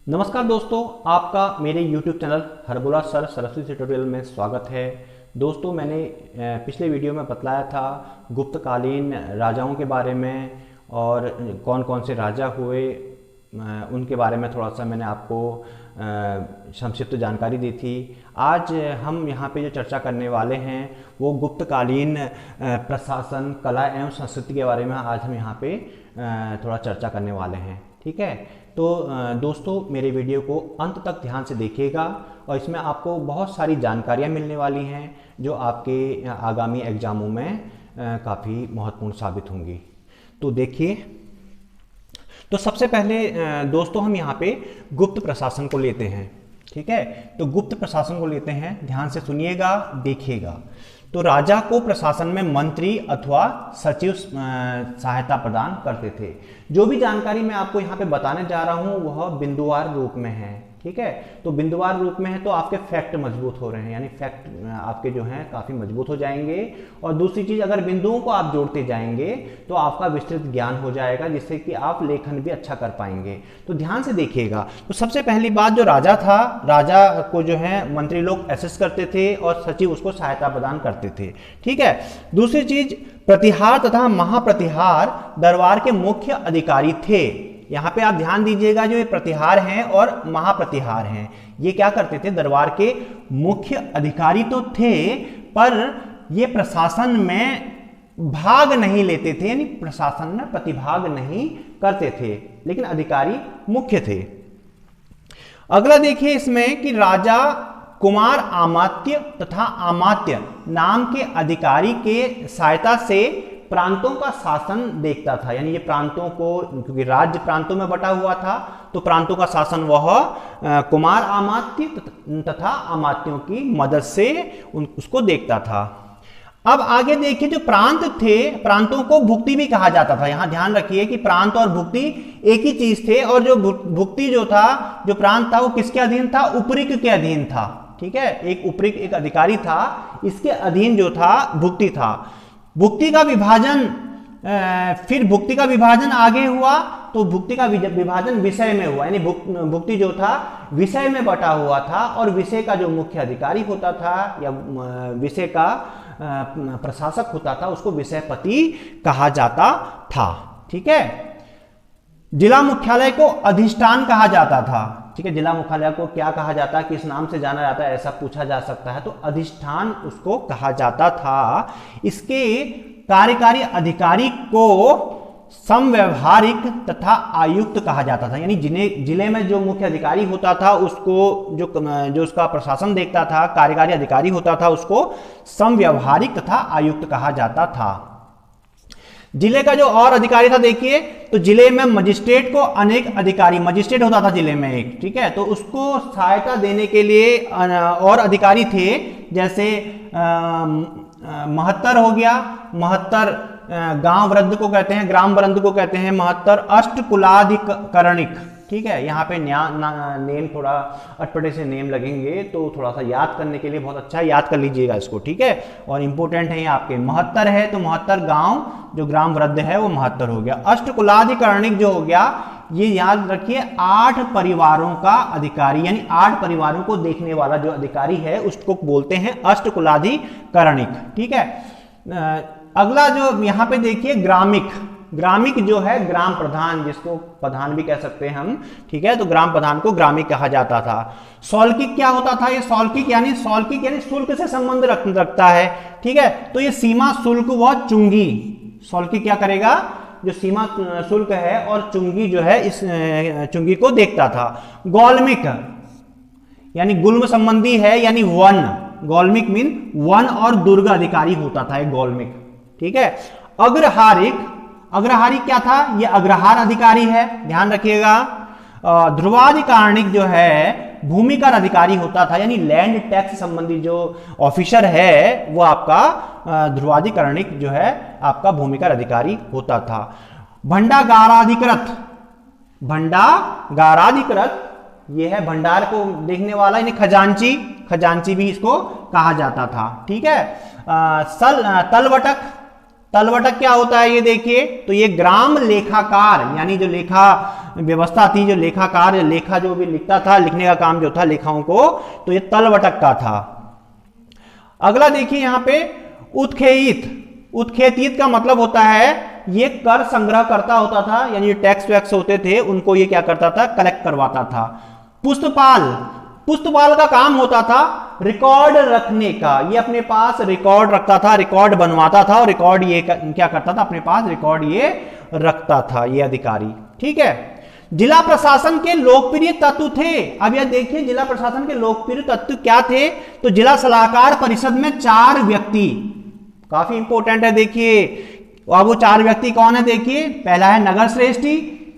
नमस्कार दोस्तों, आपका मेरे YouTube channel Harbola sir Saraswati tutorial में स्वागत है। दोस्तों, मैंने पिछले वीडियो में बतलाया था गुप्तकालीन राजाओं के बारे में और कौन कौन से राजा हुए उनके बारे में थोड़ा सा मैंने आपको संक्षिप्त जानकारी दी थी। आज हम यहाँ पे जो चर्चा करने वाले हैं वो गुप्तकालीन प्रशासन, कला एवं संस्कृति के बारे में आज हम यहाँ पे थोड़ा चर्चा करने वाले हैं। ठीक है, तो दोस्तों मेरे वीडियो को अंत तक ध्यान से देखिएगा और इसमें आपको बहुत सारी जानकारियाँ मिलने वाली हैं जो आपके आगामी एग्जामों में काफ़ी महत्वपूर्ण साबित होंगी। तो देखिए, तो सबसे पहले दोस्तों हम यहाँ पे गुप्त प्रशासन को लेते हैं। ठीक है, तो गुप्त प्रशासन को लेते हैं, ध्यान से सुनिएगा, देखिएगा। तो राजा को प्रशासन में मंत्री अथवा सचिव सहायता प्रदान करते थे। जो भी जानकारी मैं आपको यहाँ पे बताने जा रहा हूँ वह बिंदुवार रूप में है। ठीक है, तो बिंदुवार रूप में है तो आपके फैक्ट मजबूत हो रहे हैं, यानी फैक्ट आपके जो हैं काफ़ी मजबूत हो जाएंगे। और दूसरी चीज़, अगर बिंदुओं को आप जोड़ते जाएंगे तो आपका विस्तृत ज्ञान हो जाएगा, जिससे कि आप लेखन भी अच्छा कर पाएंगे। तो ध्यान से देखिएगा। तो सबसे पहली बात, जो राजा था, राजा को जो है मंत्री लोग असिस्ट करते थे और सचिव उसको सहायता प्रदान करते थे। ठीक है, दूसरी चीज, प्रतिहार तथा महाप्रतिहार दरबार के मुख्य अधिकारी थे। यहाँ पे आप ध्यान दीजिएगा, जो ये प्रतिहार हैं और महाप्रतिहार हैं, ये क्या करते थे? दरबार के मुख्य अधिकारी तो थे, पर ये प्रशासन में भाग नहीं लेते थे, यानी प्रशासन में प्रतिभाग नहीं करते थे, लेकिन अधिकारी मुख्य थे। अगला देखिए इसमें कि राजा कुमार अमात्य तथा अमात्य नाम के अधिकारी के सहायता से प्रांतों का शासन देखता था। यानी ये प्रांतों को, क्योंकि राज्य प्रांतों में बटा हुआ था, तो प्रांतों का शासन वह कुमार अमात्य तथा अमात्यों की मदद से उसको देखता था। अब आगे देखिए, जो प्रांत थे, प्रांतों को भुक्ति भी कहा जाता था। यहां ध्यान रखिए कि प्रांत और भुक्ति एक ही चीज थे, और जो भुक्ति जो था, जो प्रांत था, वो किसके अधीन था? उपरिक के अधीन था। ठीक है, एक उपरिक, एक अधिकारी था, इसके अधीन जो था भुक्ति था। भुक्ति का विभाजन, फिर भुक्ति का विभाजन आगे हुआ, तो भुक्ति का विभाजन विषय में हुआ, यानी भुक्ति जो था विषय में बटा हुआ था, और विषय का जो मुख्य अधिकारी होता था या विषय का प्रशासक होता था, उसको विषयपति कहा जाता था। ठीक है, जिला मुख्यालय को अधिष्ठान कहा जाता था। ठीक है, जिला मुख्यालय को क्या कहा जाता है, किस नाम से जाना जाता है, ऐसा पूछा जा सकता है, तो अधिष्ठान उसको कहा जाता था। इसके कार्यकारी अधिकारी को समव्यवहारिक तथा आयुक्त कहा जाता था। यानी जिले में जो मुख्य अधिकारी होता था उसको, जो उसका प्रशासन देखता था, कार्यकारी अधिकारी होता था, उसको समव्यवहारिक तथा आयुक्त कहा जाता था। जिले का जो और अधिकारी था, देखिए, तो जिले में मजिस्ट्रेट को अनेक अधिकारी, मजिस्ट्रेट होता था जिले में एक, ठीक है, तो उसको सहायता देने के लिए और अधिकारी थे, जैसे महत्तर हो गया, महत्तर गांव वृद्ध को कहते हैं, ग्राम वृद्ध को कहते हैं महत्तर, अष्टकुलाधिकरणिक। ठीक है, यहाँ पे नेम थोड़ा अटपटे से नेम लगेंगे, तो थोड़ा सा याद करने के लिए बहुत अच्छा है, याद कर लीजिएगा इसको। ठीक है, और इंपोर्टेंट है ये आपके। महत्तर है तो महत्तर गांव, जो ग्राम वृद्ध है वो महत्तर हो गया। अष्टकुलाधिकरणिक जो हो गया, ये याद रखिए, 8 परिवारों का अधिकारी, यानी 8 परिवारों को देखने वाला जो अधिकारी है उसको बोलते हैं अष्टकुलाधिकरणिक। ठीक है, अगला जो यहाँ पे देखिए, ग्रामिक। ग्रामिक जो है ग्राम प्रधान, जिसको प्रधान भी कह सकते हैं हम। ठीक है, तो ग्राम प्रधान को ग्रामिक कहा जाता था। सौल्किक क्या होता था? ये सौल्किक यानी शुल्क से संबंध रखता है। ठीक है, तो ये सीमा शुल्क व चुंगी, सौल्किक क्या करेगा? जो सीमा शुल्क है और चुंगी जो है, इस चुंगी को देखता था। गौलमिक यानी गुल्म संबंधी है, यानी वन, गौलमिक मीन वन और दुर्ग अधिकारी होता था एक गौलमिक। ठीक है, अग्रहारिक, अग्रहारिक क्या था? ये अग्रहार अधिकारी है, ध्यान रखिएगा। ध्रुवाधिकारणिक जो है भूमिकर अधिकारी होता था, यानी लैंड टैक्स संबंधी जो ऑफिसर है वो आपका ध्रुवाधिकरणिक जो है आपका भूमिकर अधिकारी होता था। भंडागाराधिकृत, भंडागाराधिकृत ये है भंडार को देखने वाला, यानी खजांची, खजांची भी इसको कहा जाता था। ठीक है, तलवटक, तलवटक क्या होता है ये देखिए, तो ये ग्राम लेखाकार, यानी जो लेखा व्यवस्था थी, जो लेखाकार लेखा जो भी लिखता था, लिखने का काम जो था लेखाओं को, तो ये तलवटक का था। अगला देखिए यहाँ पे उत्खेइत। उत्खेतित का मतलब होता है ये कर संग्रह करता होता था, यानी जो टैक्स वैक्स होते थे उनको ये क्या करता था, कलेक्ट करवाता था। पुस्तपाल, पुस्तपाल का काम होता था रिकॉर्ड रखने का, ये अपने पास रिकॉर्ड रखता था, रिकॉर्ड बनवाता था, और रिकॉर्ड ये क्या करता था, अपने पास रिकॉर्ड ये रखता था ये अधिकारी। ठीक है। जिला प्रशासन के लोकप्रिय तत्व थे। अब यह देखिए जिला प्रशासन के लोकप्रिय तत्व क्या थे, तो जिला सलाहकार परिषद में 4 व्यक्ति, काफी इंपॉर्टेंट है। देखिए अब वो 4 व्यक्ति कौन है, देखिए पहला है नगर श्रेष्ठी,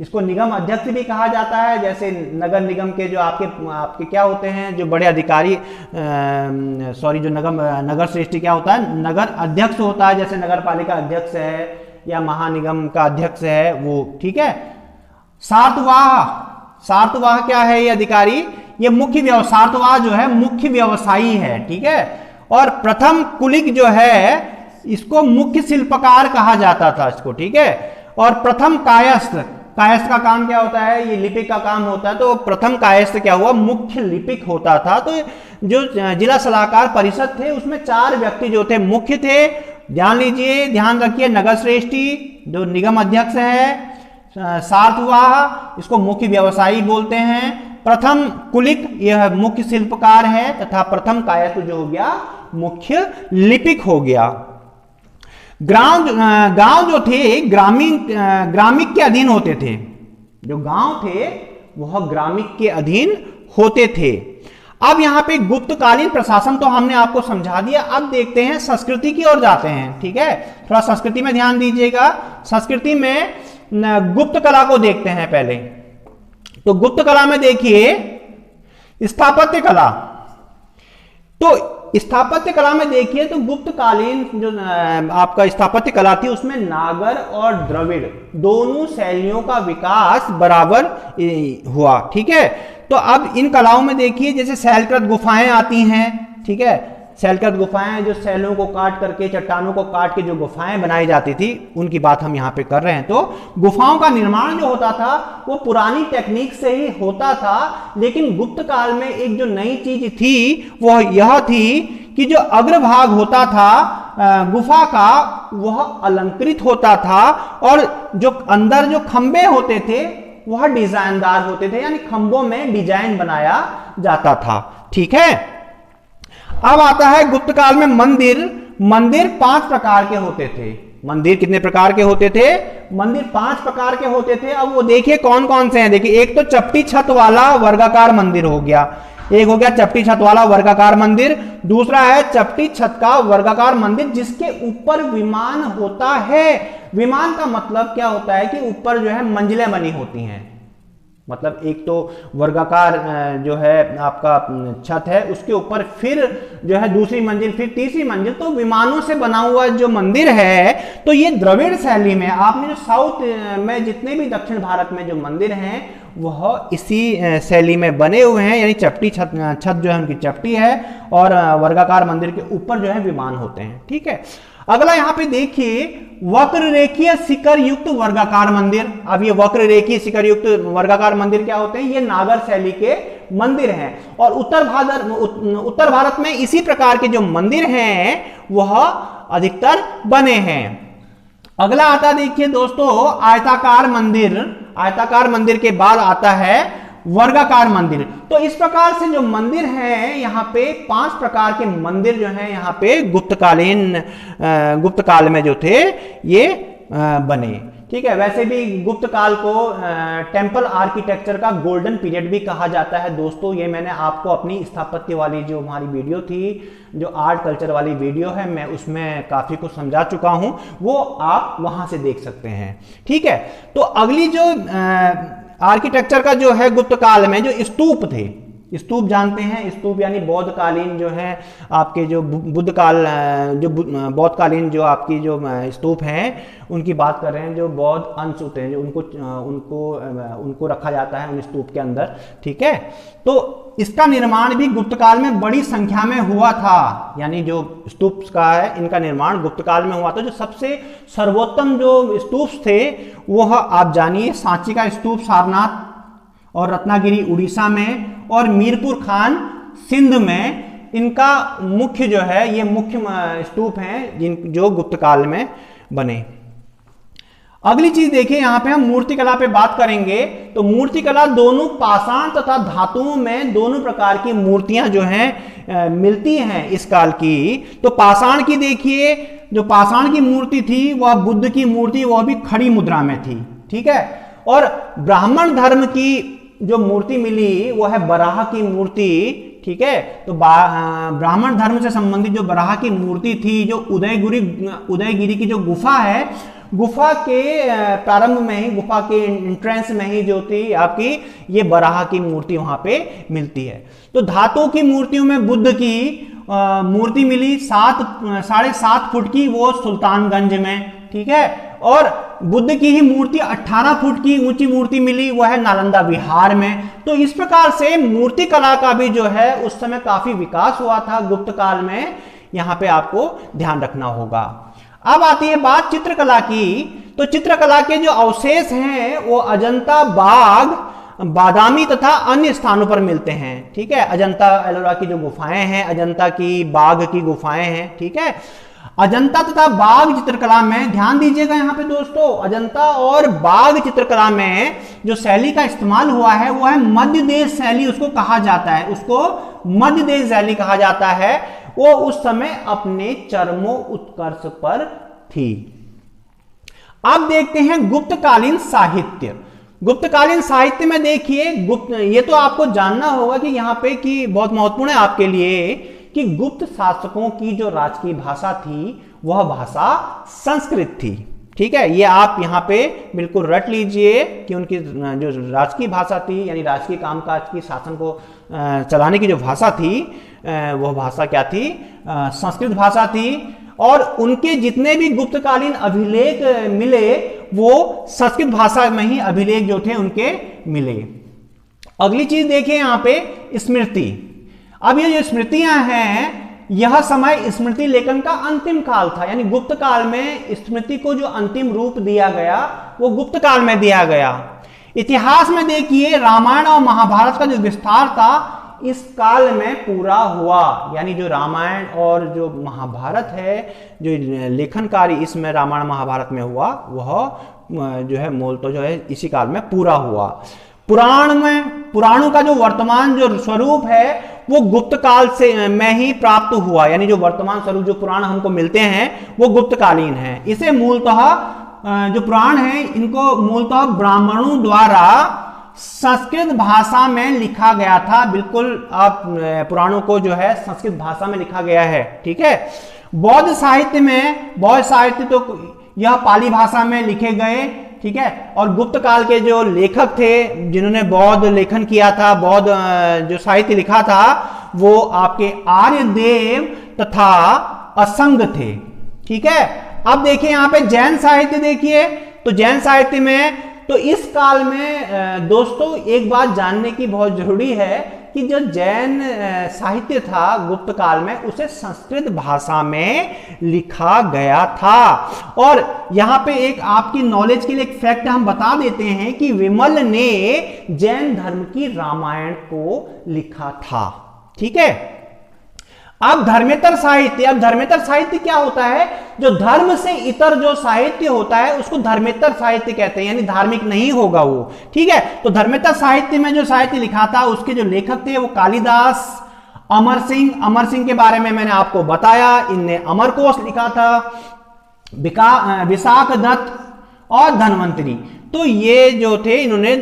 इसको निगम अध्यक्ष भी कहा जाता है। जैसे नगर निगम के जो आपके क्या होते हैं, जो बड़े अधिकारी, सॉरी, जो नगर श्रेष्ठी क्या होता है, नगर अध्यक्ष होता है, जैसे नगर पालिका अध्यक्ष है या महानिगम का अध्यक्ष है वो। ठीक है। सार्थवाह, सार्थवाह क्या है ये अधिकारी, ये मुख्य सार्थवाह जो है मुख्य व्यवसायी है। ठीक है। और प्रथम कुलिक जो है इसको मुख्य शिल्पकार कहा जाता था इसको। ठीक है। और प्रथम कायस्थ, कायस्थ का काम क्या होता है, ये लिपिक का काम होता है, तो प्रथम कायस्थ क्या हुआ, मुख्य लिपिक होता था। तो जो जिला सलाहकार परिषद थे उसमें 4 व्यक्ति जो थे मुख्य थे। ध्यान लीजिए, ध्यान रखिए, नगर श्रेष्ठी जो निगम अध्यक्ष है, सार्थवाह इसको मुख्य व्यवसायी बोलते हैं, प्रथम कुलिक यह मुख्य शिल्पकार है, तथा प्रथम कायस्थ जो हो गया मुख्य लिपिक हो गया। गांव जो थे ग्रामिक के अधीन होते थे, जो गांव थे वह ग्रामिक के अधीन होते थे। अब यहां पे गुप्तकालीन प्रशासन तो हमने आपको समझा दिया, अब देखते हैं संस्कृति की ओर जाते हैं। ठीक है। थोड़ा संस्कृति में ध्यान दीजिएगा। संस्कृति में गुप्त कला को देखते हैं पहले। तो गुप्त कला में देखिए स्थापत्य कला, तो स्थापत्य कला में देखिए तो गुप्तकालीन जो आपका स्थापत्य कला थी उसमें नागर और द्रविड़ दोनों शैलियों का विकास बराबर हुआ। ठीक है। तो अब इन कलाओं में देखिए जैसे शैलकृत गुफाएं आती हैं। ठीक है। शैलकृत गुफाएं जो शैलों को काट करके, चट्टानों को काट के जो गुफाएं बनाई जाती थी उनकी बात हम यहाँ पे कर रहे हैं। तो गुफाओं का निर्माण जो होता था वो पुरानी टेक्निक से ही होता था, लेकिन गुप्त काल में एक जो नई चीज थी वह यह थी कि जो अग्रभाग होता था गुफा का वह अलंकृत होता था, और जो अंदर जो खंबे होते थे वह डिजाइनदार होते थे, यानी खंबों में डिजाइन बनाया जाता था। ठीक है। अब आता है गुप्त काल में मंदिर। मंदिर 5 प्रकार के होते थे। मंदिर कितने प्रकार के होते थे, मंदिर 5 प्रकार के होते थे। अब वो देखिए कौन कौन से हैं। देखिए एक तो चपटी छत वाला वर्गाकार मंदिर हो गया, एक हो गया चपटी छत वाला वर्गाकार मंदिर, दूसरा है चपटी छत का वर्गाकार मंदिर जिसके ऊपर विमान होता है। विमान का मतलब क्या होता है कि ऊपर जो है मंजिलें बनी होती हैं, मतलब एक तो वर्गाकार जो है आपका छत है, उसके ऊपर फिर जो है दूसरी मंजिल, फिर तीसरी मंजिल, तो विमानों से बना हुआ जो मंदिर है। तो ये द्रविड़ शैली में, आपने जो साउथ में जितने भी दक्षिण भारत में जो मंदिर हैं वह इसी शैली में बने हुए हैं, यानी चपटी छत जो है उनकी चपटी है और वर्गाकार मंदिर के ऊपर जो है विमान होते हैं। ठीक है। अगला यहाँ पे देखिए वक्र रेखीय शिखर युक्त वर्गाकार मंदिर। अब ये वक्र रेखीय शिखर युक्त वर्गाकार मंदिर क्या होते हैं, ये नागर शैली के मंदिर हैं, और उत्तर भारत में इसी प्रकार के जो मंदिर हैं वह अधिकतर बने हैं। अगला आता देखिए दोस्तों आयताकार मंदिर। आयताकार मंदिर के बाद आता है वर्गाकार मंदिर। तो इस प्रकार से जो मंदिर हैं यहाँ पे 5 प्रकार के मंदिर जो हैं यहाँ पे गुप्त काल में जो थे ये बने। ठीक है। वैसे भी गुप्त काल को टेम्पल आर्किटेक्चर का गोल्डन पीरियड भी कहा जाता है दोस्तों। ये मैंने आपको अपनी स्थापत्य वाली जो हमारी वीडियो थी, जो आर्ट कल्चर वाली वीडियो है, मैं उसमें काफी कुछ समझा चुका हूं, वो आप वहां से देख सकते हैं। ठीक है। तो अगली जो आर्किटेक्चर का जो है गुप्त काल में जो स्तूप थे, स्तूप जानते हैं, स्तूप यानी बौद्ध कालीन जो है आपके जो बुद्ध काल जो बौद्ध कालीन जो आपकी जो स्तूप हैं उनकी बात कर रहे हैं, जो बौद्ध अंश होते हैं जो उनको रखा जाता है उन स्तूप के अंदर। ठीक है। तो इसका निर्माण भी गुप्त काल में बड़ी संख्या में हुआ था। यानी जो स्तूप का है इनका निर्माण गुप्त काल में हुआ था। जो सबसे सर्वोत्तम जो स्तूप थे वह आप जानिए, सांची का स्तूप सारनाथ और रत्नागिरी उड़ीसा में, और मीरपुर खान सिंध में, इनका मुख्य जो है ये मुख्य स्तूप हैं जो गुप्त काल में बने। अगली चीज देखिए, यहां पे हम मूर्तिकला पे बात करेंगे। तो मूर्तिकला दोनों पाषाण तथा धातुओं में दोनों प्रकार की मूर्तियां जो हैं मिलती हैं इस काल की। तो पाषाण की देखिए, जो पाषाण की मूर्ति थी वह बुद्ध की मूर्ति, वह भी खड़ी मुद्रा में थी, ठीक है। और ब्राह्मण धर्म की जो मूर्ति मिली वो है बराह की मूर्ति, ठीक है। तो ब्राह्मण धर्म से संबंधित जो बराह की मूर्ति थी, जो उदयगिरी की जो गुफा है, गुफा के प्रारंभ में ही, गुफा के एंट्रेंस में ही जो थी आपकी ये बराह की मूर्ति वहां पे मिलती है। तो धातु की मूर्तियों में बुद्ध की मूर्ति मिली 7.5 फुट की, वो सुल्तानगंज में, ठीक है। और बुद्ध की ही मूर्ति 18 फुट की ऊंची मूर्ति मिली, वह है नालंदा बिहार में। तो इस प्रकार से मूर्ति कला का भी जो है उस समय काफी विकास हुआ था गुप्त काल में, यहां पे आपको ध्यान रखना होगा। अब आती है बात चित्रकला की। तो चित्रकला के जो अवशेष हैं वो अजंता, बाघ, बादामी तथा अन्य स्थानों पर मिलते हैं, ठीक है। अजंता एलोरा की जो गुफाएं हैं, अजंता की, बाघ की गुफाएं हैं, ठीक है। अजंता तथा बाघ चित्रकला में ध्यान दीजिएगा यहाँ पे दोस्तों, अजंता और बाघ चित्रकला में जो शैली का इस्तेमाल हुआ है वो है मध्य देश शैली, उसको कहा जाता है, उसको मध्य देश शैली कहा जाता है। वो उस समय अपने चरमोत्कर्ष पर थी। अब देखते हैं गुप्तकालीन साहित्य। गुप्तकालीन साहित्य में देखिए, ये तो आपको जानना होगा कि यहाँ पे कि बहुत महत्वपूर्ण है आपके लिए कि गुप्त शासकों की जो राजकीय भाषा थी वह भाषा संस्कृत थी, ठीक है। ये आप यहाँ पे बिल्कुल रट लीजिए कि उनकी जो राजकीय भाषा थी, यानी राजकीय कामकाज की, शासन को चलाने की जो भाषा थी वह भाषा क्या थी, संस्कृत भाषा थी। और उनके जितने भी गुप्तकालीन अभिलेख मिले वो संस्कृत भाषा में ही अभिलेख जो थे उनके मिले। अगली चीज देखिए यहाँ पे स्मृति। अब ये जो स्मृतियां हैं, यह समय स्मृति लेखन का अंतिम काल था, यानी गुप्त काल में स्मृति को जो अंतिम रूप दिया गया वो गुप्त काल में दिया गया। इतिहास में देखिए, रामायण और महाभारत का जो विस्तार था इस काल में पूरा हुआ, यानी जो रामायण और जो महाभारत है, जो लेखन कार्य इसमें रामायण महाभारत में हुआ वह जो है मूलतः जो है इसी काल में पूरा हुआ। पुराणों का जो वर्तमान जो स्वरूप है वो गुप्त काल से में ही प्राप्त हुआ, यानी जो वर्तमान स्वरूप जो पुराण हमको मिलते हैं वो गुप्तकालीन है। इसे मूलतः जो पुराण है इनको मूलतः ब्राह्मणों द्वारा संस्कृत भाषा में लिखा गया था। बिल्कुल आप पुराणों को जो है संस्कृत भाषा में लिखा गया है, ठीक है। बौद्ध साहित्य तो यह पाली भाषा में लिखे गए, ठीक है। और गुप्त काल के जो लेखक थे जिन्होंने बौद्ध लेखन किया था, बौद्ध जो साहित्य लिखा था वो आपके आर्यदेव तथा असंग थे, ठीक है। अब देखिए यहाँ पे जैन साहित्य देखिए, तो जैन साहित्य में तो इस काल में दोस्तों एक बात जानने की बहुत जरूरी है कि जो जैन साहित्य था गुप्त काल में उसे संस्कृत भाषा में लिखा गया था। और यहाँ पे एक आपकी नॉलेज के लिए एक फैक्ट हम बता देते हैं कि विमल ने जैन धर्म की रामायण को लिखा था, ठीक है। अब धर्मेतर साहित्य क्या होता है, जो धर्म से इतर जो साहित्य होता है उसको धर्मेतर साहित्य कहते हैं, यानी धार्मिक नहीं होगा वो, ठीक है। तो धर्मेतर साहित्य में जो साहित्य लिखा था उसके जो लेखक थे वो कालिदास, अमर सिंह के बारे में मैंने आपको बताया, इनने अमरकोश लिखा था, विशाख दत्त और धन्वंतरी। तो ये जो थे इन्होंने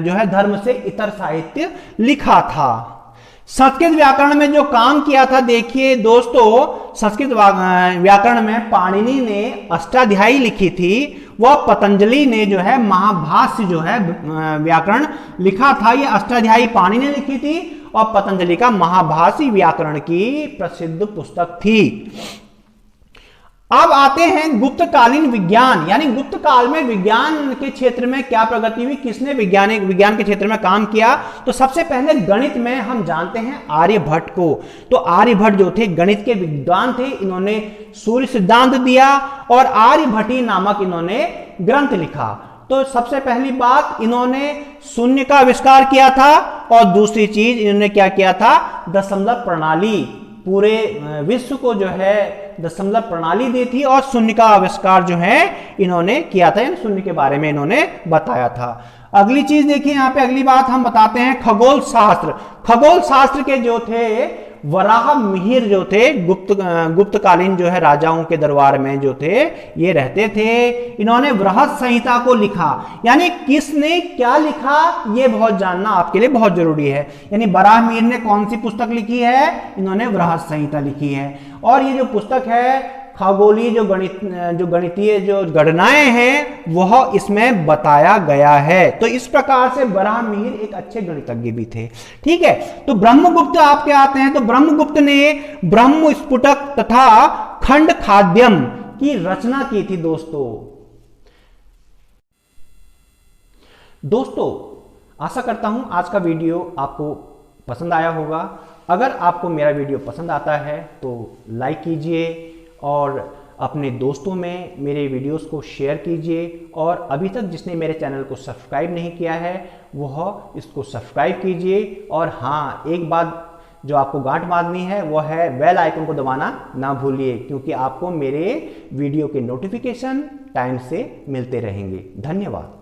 जो है धर्म से इतर साहित्य लिखा था। संस्कृत व्याकरण में जो काम किया था, देखिए दोस्तों, संस्कृत व्याकरण में पाणिनि ने अष्टाध्यायी लिखी थी, वह पतंजलि ने जो है महाभाष्य जो है व्याकरण लिखा था। ये अष्टाध्यायी पाणिनि ने लिखी थी और पतंजलि का महाभाष्य व्याकरण की प्रसिद्ध पुस्तक थी। अब आते हैं गुप्तकालीन विज्ञान, यानी गुप्त काल में विज्ञान के क्षेत्र में क्या प्रगति हुई, किसने विज्ञान के क्षेत्र में काम किया। तो सबसे पहले गणित में हम जानते हैं आर्यभट्ट को। तो आर्यभट्ट जो थे गणित के विद्वान थे, इन्होंने सूर्य सिद्धांत दिया और आर्यभट्टी नामक इन्होंने ग्रंथ लिखा। तो सबसे पहली बात, इन्होंने शून्य का आविष्कार किया था और दूसरी चीज इन्होंने क्या किया था, दशमलव प्रणाली, पूरे विश्व को जो है दशमलव प्रणाली दी थी और शून्य का आविष्कार जो है इन्होंने किया था, यानी शून्य के बारे में इन्होंने बताया था। अगली चीज देखिए, यहाँ पे अगली बात हम बताते हैं खगोल शास्त्र। खगोल शास्त्र के जो थे वराह मिहिर जो थे, गुप्तकालीन जो है राजाओं के दरबार में जो थे ये रहते थे। इन्होंने बृहद संहिता को लिखा, यानी किसने क्या लिखा ये बहुत जानना आपके लिए बहुत जरूरी है। यानी वराह मिहिर ने कौन सी पुस्तक लिखी है, इन्होंने बृहद संहिता लिखी है। और ये जो पुस्तक है खगोलीय जो गणितीय जो गणनाएं हैं वह इसमें बताया गया है। तो इस प्रकार से वराह मिहिर एक अच्छे गणितज्ञ भी थे। ठीक है, तो ब्रह्मगुप्त आपके आते हैं। तो ब्रह्मगुप्त ने ब्रह्म स्फुटक तथा खंड खाद्यम की रचना की थी। दोस्तों आशा करता हूं आज का वीडियो आपको पसंद आया होगा। अगर आपको मेरा वीडियो पसंद आता है तो लाइक कीजिए और अपने दोस्तों में मेरे वीडियोस को शेयर कीजिए, और अभी तक जिसने मेरे चैनल को सब्सक्राइब नहीं किया है वह इसको सब्सक्राइब कीजिए। और हाँ, एक बात जो आपको गांठ बांधनी है वो है बेल आइकन को दबाना ना भूलिए, क्योंकि आपको मेरे वीडियो के नोटिफिकेशन टाइम से मिलते रहेंगे। धन्यवाद।